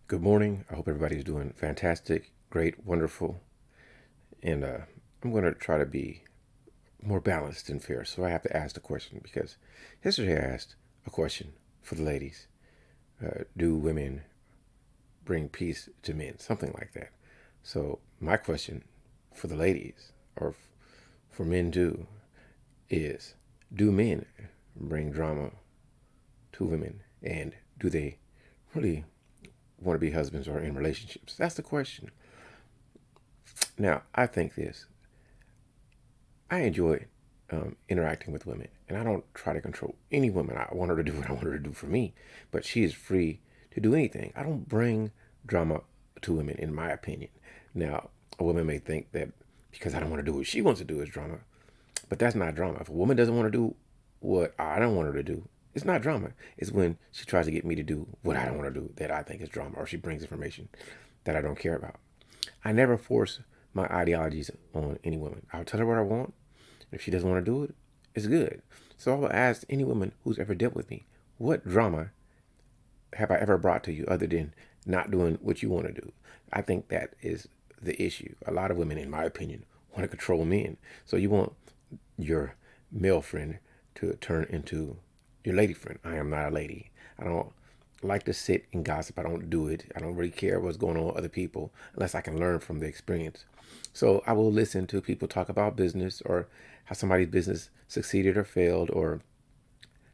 Good morning. I hope everybody's doing fantastic, great, wonderful. And I'm going to try to be more balanced and fair. So I have to ask the question because yesterday I asked a question for the ladies. Do women bring peace to men? Something like that. So my question for the ladies, or for men too, is do men bring drama to women? And do they really want to be husbands or in relationships? That's the question. Now, I think this. I enjoy interacting with women, and I don't try to control any woman. I want her to do what I want her to do for me, but she is free to do anything. I don't bring drama to women, in my opinion. Now, a woman may think that because I don't want to do what she wants to do is drama, but that's not drama. If a woman doesn't want to do what I don't want her to do, it's not drama. It's when she tries to get me to do what I don't want to do that I think is drama, or she brings information that I don't care about. I never force my ideologies on any woman. I'll tell her what I want. If she doesn't want to do it, it's good. So I will ask any woman who's ever dealt with me, what drama have I ever brought to you other than not doing what you want to do? I think that is the issue. A lot of women, in my opinion, want to control men. So you want your male friend to turn into your lady friend. I am not a lady. I don't like to sit and gossip. I don't do it. I don't really care what's going on with other people unless I can learn from the experience. So I will listen to people talk about business, or how somebody's business succeeded or failed, or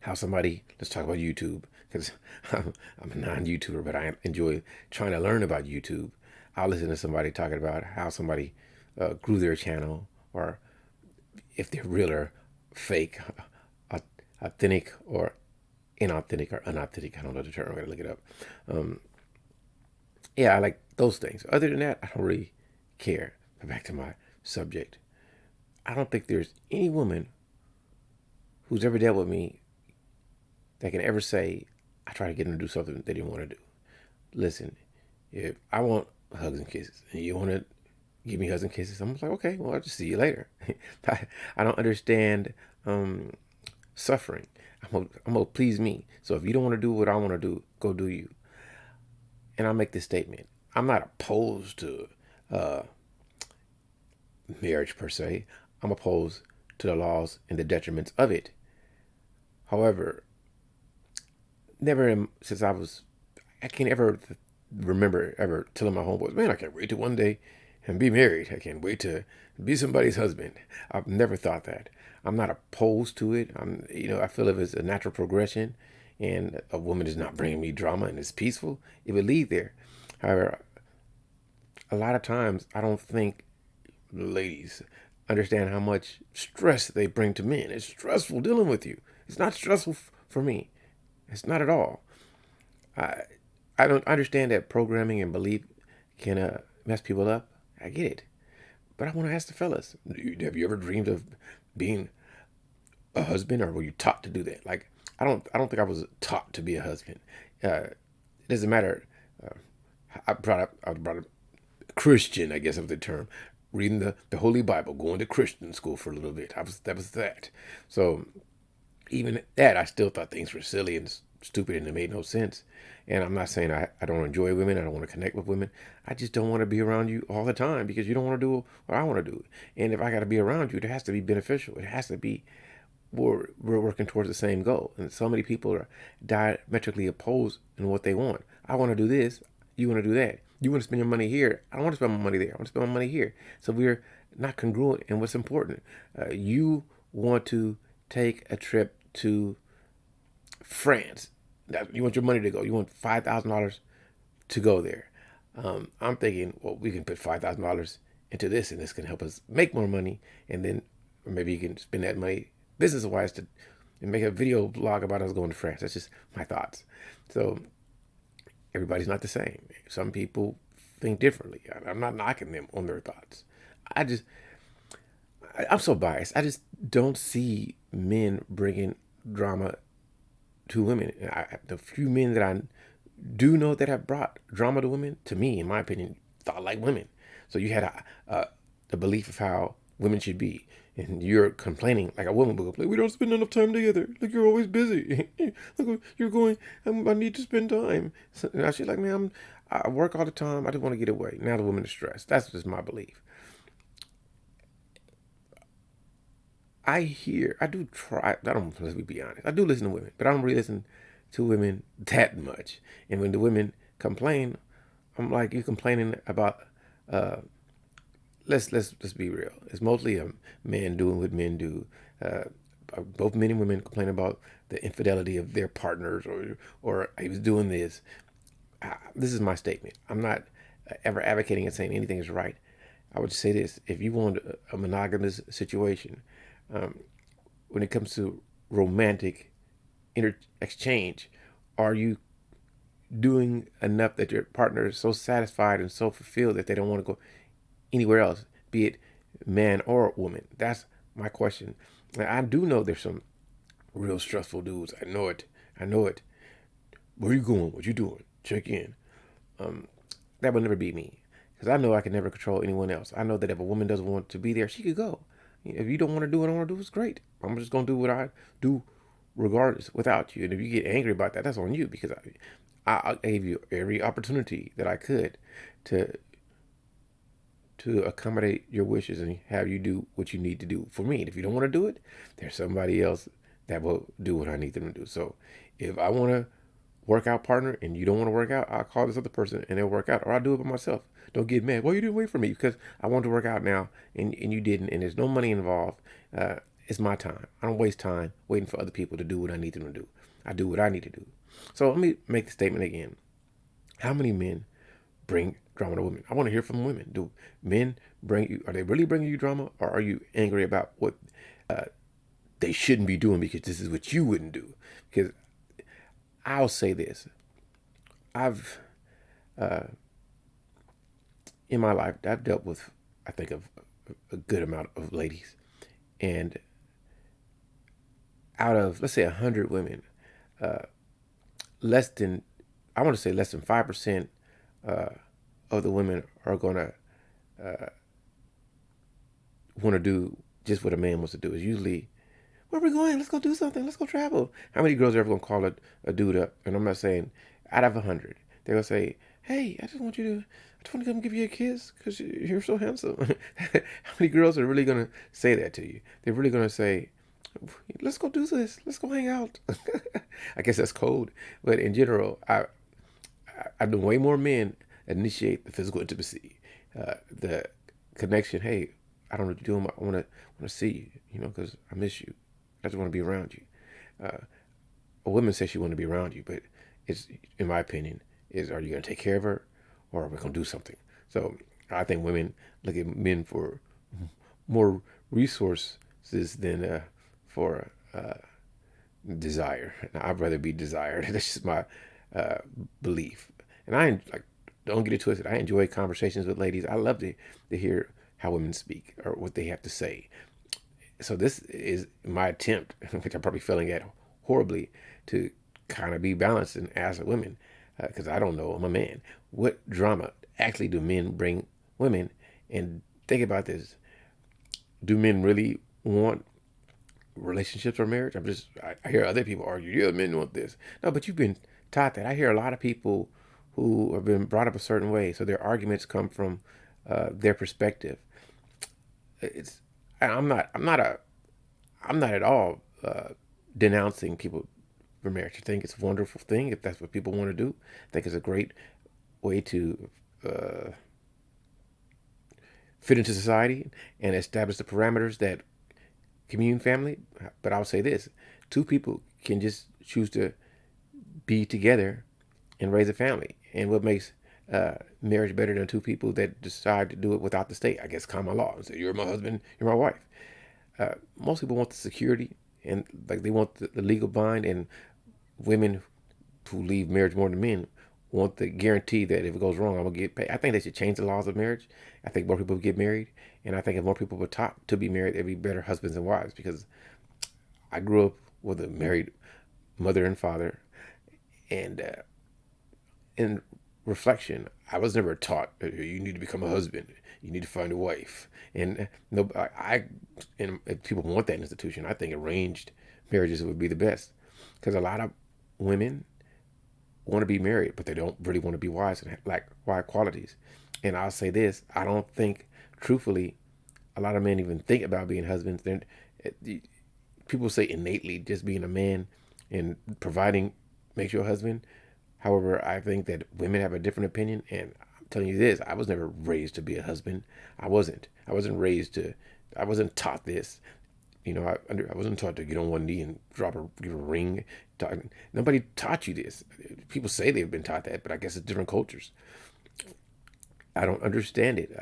how somebody, let's talk about YouTube, because I'm a non-YouTuber, but I enjoy trying to learn about YouTube. I'll listen to somebody talking about how somebody grew their channel, or if they're real or fake, authentic or inauthentic or unauthentic. I don't know the term. I'm going to look it up. Um, yeah, I like those things. Other than that, I don't really care. But back to my subject. I don't think there's any woman who's ever dealt with me that can ever say, I try to get them to do something they didn't want to do. Listen, if I want hugs and kisses and you want to give me hugs and kisses, I'm like, okay, well, I'll just see you later. I don't understand suffering. I'm gonna please me. So if you don't want to do what I want to do, go do you. And I'll make this statement. I'm not opposed to uh, marriage per se. I'm opposed to the laws and the detriments of it. However, since I can't ever remember ever telling my homeboys, man, I can't wait to one day and be married. I can't wait to be somebody's husband. I've never thought that. I'm not opposed to it. I feel if it's a natural progression and a woman is not bringing me drama and it's peaceful, it would lead there. However, a lot of times I don't think ladies understand how much stress they bring to men. It's stressful dealing with you. It's not stressful for me. It's not at all. I I don't understand that programming and belief can mess people up. I get it, but I want to ask the fellas: have you ever dreamed of being a husband, or were you taught to do that? Like, I don't think I was taught to be a husband. It doesn't matter. Uh, I brought up Christian, I guess, of the term, reading the Holy Bible, going to Christian school for a little bit. That was that. So even that, I still thought things were silly and stupid and it made no sense. And I'm not saying I don't enjoy women, I don't want to connect with women. I just don't want to be around you all the time because you don't want to do what I want to do. And if I got to be around you, it has to be beneficial. It has to be we're working towards the same goal. And so many people are diametrically opposed in what they want. I want to do this, you want to do that. You want to spend your money here, I don't want to spend my money there. I want to spend my money here. So we're not congruent in what's important. You want to take a trip to France. You want your money to go. You want $5,000 to go there. I'm thinking, well, we can put $5,000 into this, and this can help us make more money, and then maybe you can spend that money business wise to and make a video blog about us going to France. That's just my thoughts. So everybody's not the same. Some people think differently. I'm not knocking them on their thoughts. I just I'm so biased. I just don't see men bringing drama to women. The few men that I do know that have brought drama to women, to me, in my opinion, thought like women. So you had a belief of how women should be. and you're complaining like a woman would complain, we don't spend enough time together. Like, you're always busy. Look, you're going, I need to spend time. So now she's like, man, I work all the time. I just want to get away. Now the woman is stressed. That's just my belief. I do try, I don't, let's be honest. I do listen to women, but I don't really listen to women that much. And when the women complain, I'm like, you're complaining about, uh, let's be real. It's mostly a men doing what men do. Uh, both men and women complain about the infidelity of their partners, or he was doing this. This is my statement. I'm not ever advocating and saying anything is right. I would say this: if you want a monogamous situation, um, when it comes to romantic exchange, are you doing enough that your partner is so satisfied and so fulfilled that they don't want to go anywhere else, be it man or woman? That's my question. Now, I do know there's some real stressful dudes. I know it. I know it. Where you going? What you doing? Check in. Um, that would never be me, because I know I can never control anyone else. I know that if a woman doesn't want to be there, she could go. If you don't want to do what I want to do, it's great. I'm just gonna do what I do, regardless, without you. And if you get angry about that, that's on you, because I gave you every opportunity that I could to accommodate your wishes and have you do what you need to do for me. And if you don't want to do it, there's somebody else that will do what I need them to do. So if I want to workout partner and you don't want to work out, I'll call this other person and they'll work out, or I'll do it by myself. Don't get mad. Well, you didn't wait for me because I want to work out now and you didn't, and there's no money involved. It's my time. I don't waste time waiting for other people to do what I need them to do. I do what I need to do. So let me make the statement again. How many men bring drama to women? I want to hear from women. Do men bring you, are they really bringing you drama, or are you angry about what uh, they shouldn't be doing because this is what you wouldn't do? Because I'll say this. I've uh, in my life, I've dealt with, I think, of a good amount of ladies, and out of, let's say, 100 women, uh, less than, I want to say less than 5% uh, of the women are gonna want to do just what a man wants to do. Is usually, where are we going? Let's go do something. Let's go travel. How many girls are ever gonna call a dude up? And I'm not saying out of 100, they're gonna say, "Hey, I just want to come give you a kiss because you're so handsome." How many girls are really gonna say that to you? They're really gonna say, "Let's go do this. Let's go hang out." I guess that's cold, but in general, I've known way more men initiate the physical intimacy, the connection. Hey, I don't know what you're doing. I want to see you, because I miss you. I just want to be around you. Uh, a woman says she want to be around you, but it's, in my opinion, is, are you going to take care of her, or are we going to do something? So I think women look at men for more resources than for desire. Now, I'd rather be desired. That's just my uh, belief. And like, don't get it twisted. I enjoy conversations with ladies. I love to hear how women speak or what they have to say. So this is my attempt, which I'm probably failing at horribly, to kind of be balanced and ask women, because I don't know, I'm a man. What drama actually do men bring women? And think about this: do men really want relationships or marriage? I hear other people argue, yeah, men want this. No, but you've been taught that. I hear a lot of people who have been brought up a certain way, so their arguments come from their perspective. It's I'm not at all denouncing people for marriage. I think it's a wonderful thing if that's what people want to do. I think it's a great way to uh, fit into society and establish the parameters that commune family. But I'll say this: two people can just choose to be together and raise a family. And what makes marriage better than two people that decide to do it without the state? I guess common law. So you're my husband, you're my wife. Most people want the security, and like they want the legal bind, and women who leave marriage more than men want the guarantee that if it goes wrong, I'm gonna get paid. I think they should change the laws of marriage. I think more people would get married, and I think if more people were taught to be married, they'd be better husbands and wives. Because I grew up with a married mother and father, and in reflection, I was never taught you need to become a husband. You need to find a wife. And no, and if people want that institution, I think arranged marriages would be the best, because a lot of women want to be married, but they don't really want to be wives and like wise qualities. And I'll say this: I don't think, truthfully, a lot of men even think about being husbands. Then people say innately just being a man and providing makes you a husband. However, I think that women have a different opinion, and I'm telling you this: I was never raised to be a husband. I wasn't. I wasn't raised to. I wasn't taught this. I wasn't taught to get on one knee and give a ring. Nobody taught you this. People say they've been taught that, but I guess it's different cultures. I don't understand it.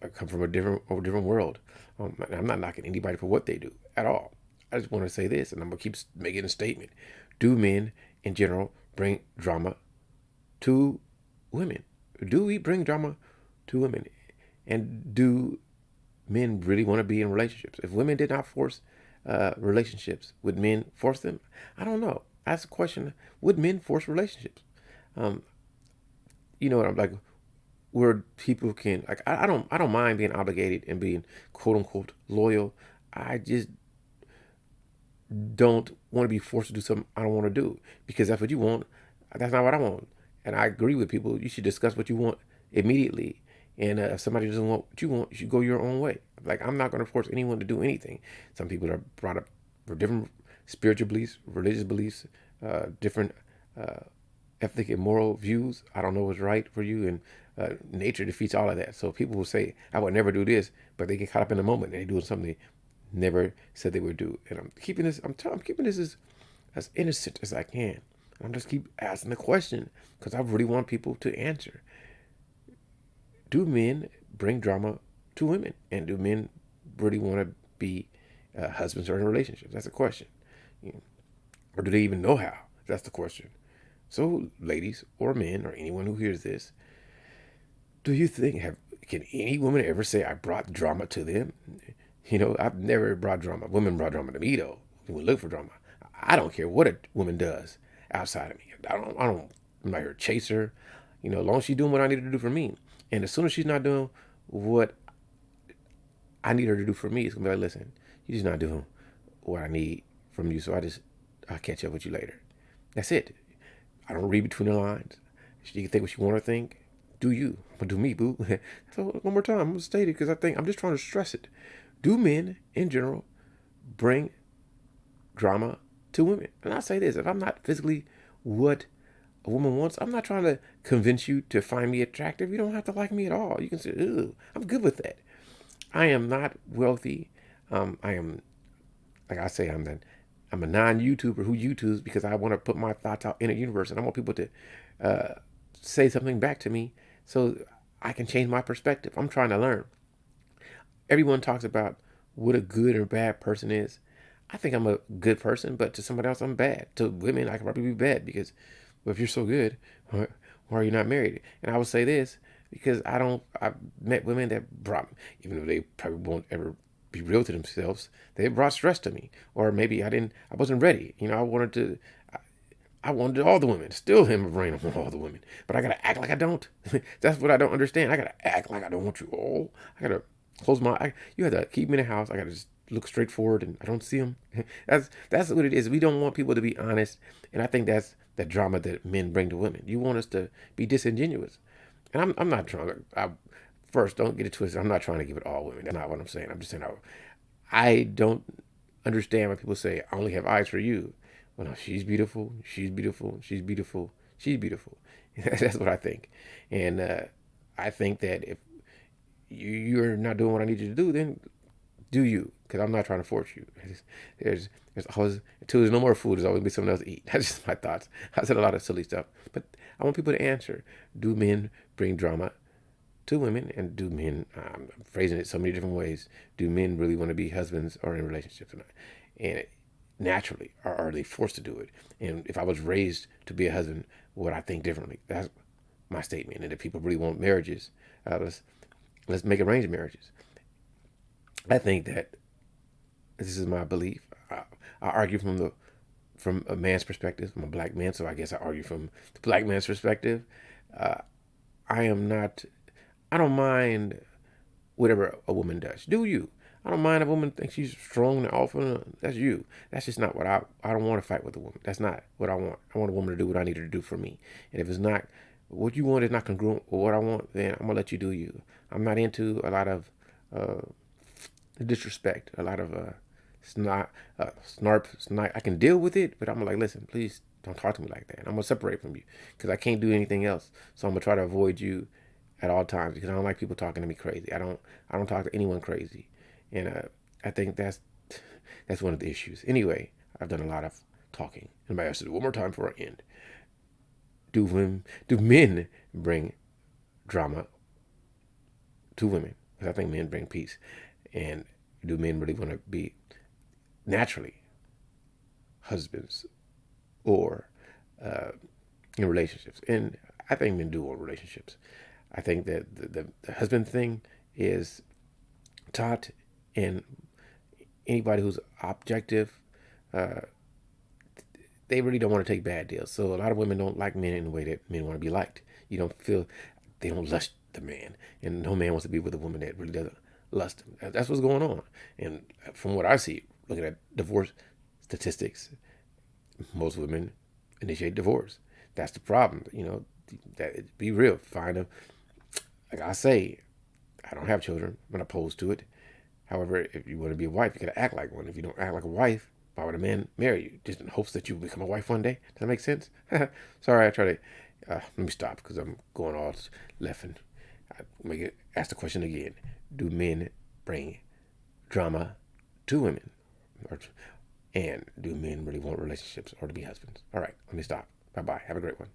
I come from a different world. I'm not knocking anybody for what they do at all. I just want to say this, and I'm gonna keep making a statement. Do men in general bring drama to women? Do we bring drama to women? And do men really want to be in relationships? If women did not force relationships, would men force them? I don't know. That's a question. Would men force relationships? Um, I'm like, where people can like, I don't mind being obligated and being quote unquote loyal. I just don't want to be forced to do something I don't want to do because that's what you want. That's not what I want. And I agree with people. You should discuss what you want immediately. And if somebody doesn't want what you want, you should go your own way. Like, I'm not going to force anyone to do anything. Some people are brought up for different spiritual beliefs, religious beliefs, different uh, ethic and moral views. I don't know what's right for you. And nature defeats all of that. So people will say, I would never do this, but they get caught up in the moment and they do something they never said they would do. And I'm keeping this as innocent as I can. I'm just keep asking the question because I really want people to answer. Do men bring drama to women? And do men really want to be husbands or in relationships? That's the question. You know, or do they even know how? That's the question. So, ladies or men or anyone who hears this, do you think can any woman ever say I brought drama to them? I've never brought drama. Women brought drama to me though. Women look for drama. I don't care what a woman does outside of me. I'm not here to chase her. As long as she's doing what I need her to do for me. And as soon as she's not doing what I need her to do for me, it's gonna be like, listen, you're just not doing what I need from you. So I'll catch up with you later. That's it. I don't read between the lines. She can think what she want to think. Do you? But do me, boo. So one more time, I'm gonna state it because I'm just trying to stress it. Do men in general bring drama to women? And I'll say this: if I'm not physically what a woman wants, I'm not trying to convince you to find me attractive. You don't have to like me at all. You can say, "Ooh, I'm good with that." I am not wealthy. I am, like I say, I'm a non-YouTuber who YouTubes because I want to put my thoughts out in the universe, and I want people to uh, say something back to me so I can change my perspective. I'm trying to learn. Everyone talks about what a good or bad person is. I think I'm a good person, but to somebody else, I'm bad. To women, I could probably be bad because, well, if you're so good, why are you not married? And I would say this because I've met women that brought, even though they probably won't ever be real to themselves, they brought stress to me. Or maybe I wasn't ready. I wanted all the women. Still in my brain, I want all the women. But I gotta act like I don't. That's what I don't understand. I gotta act like I don't want you all. I gotta close my eye. You have to keep me in the house. I gotta just look straight forward and I don't see them. That's what it is. We don't want people to be honest. And I think that's the drama that men bring to women. You want us to be disingenuous. And I'm not trying to, first, don't get it twisted. I'm not trying to give it all women. That's not what I'm saying. I'm just saying I don't understand when people say, I only have eyes for you. Well, no, she's beautiful. She's beautiful. She's beautiful. She's beautiful. That's what I think. And I think that if you're not doing what I need you to do, then do you? Because I'm not trying to force you. There's always, until there's no more food, there's always be something else to eat. That's just my thoughts. I said a lot of silly stuff, but I want people to answer. Do men bring drama to women? And do men, I'm phrasing it so many different ways, do men really want to be husbands or in relationships or not? And naturally, are they forced to do it? And if I was raised to be a husband, would I think differently? That's my statement. And if people really want marriages, let's make arranged marriages. I think that this is my belief. I argue from a man's perspective. I'm a black man, so I guess I argue from the black man's perspective. Uh, I am not. I don't mind whatever a woman does. Do you? I don't mind if a woman thinks she's strong and alpha. That's you. That's just not what I don't want to fight with a woman. That's not what I want. I want a woman to do what I need her to do for me. And if it's not what you want is not congruent with what I want, then I'm gonna let you do you. I'm not into a lot of uh, disrespect, a lot of snarp. I can deal with it, but I'm like, listen, please don't talk to me like that. I'm gonna separate from you because I can't do anything else. So I'm gonna try to avoid you at all times because I don't like people talking to me crazy. I don't talk to anyone crazy, and I think that's one of the issues. Anyway, I've done a lot of talking. Anybody else do one more time before I end? Do men bring drama to women? Because I think men bring peace, and do men really want to be naturally husbands or uh, in relationships? And I think men do want relationships. I think that the husband thing is taught, and anybody who's objective, uh, they really don't want to take bad deals. So a lot of women don't like men in the way that men want to be liked. You don't feel they don't lust the man, and no man wants to be with a woman that really doesn't lust him. That's what's going on. And from what I see, looking at divorce statistics, most women initiate divorce. That's the problem. That be real. Find a like I say, I don't have children. I'm not opposed to it. However, if you want to be a wife, you gotta act like one. If you don't act like a wife, why would a man marry you? Just in hopes that you become a wife one day? Does that make sense? Sorry, I try to. Let me stop because I'm going all left and ask the question again. Do men bring drama to women? Or, and do men really want relationships or to be husbands? All right, let me stop. Bye bye. Have a great one.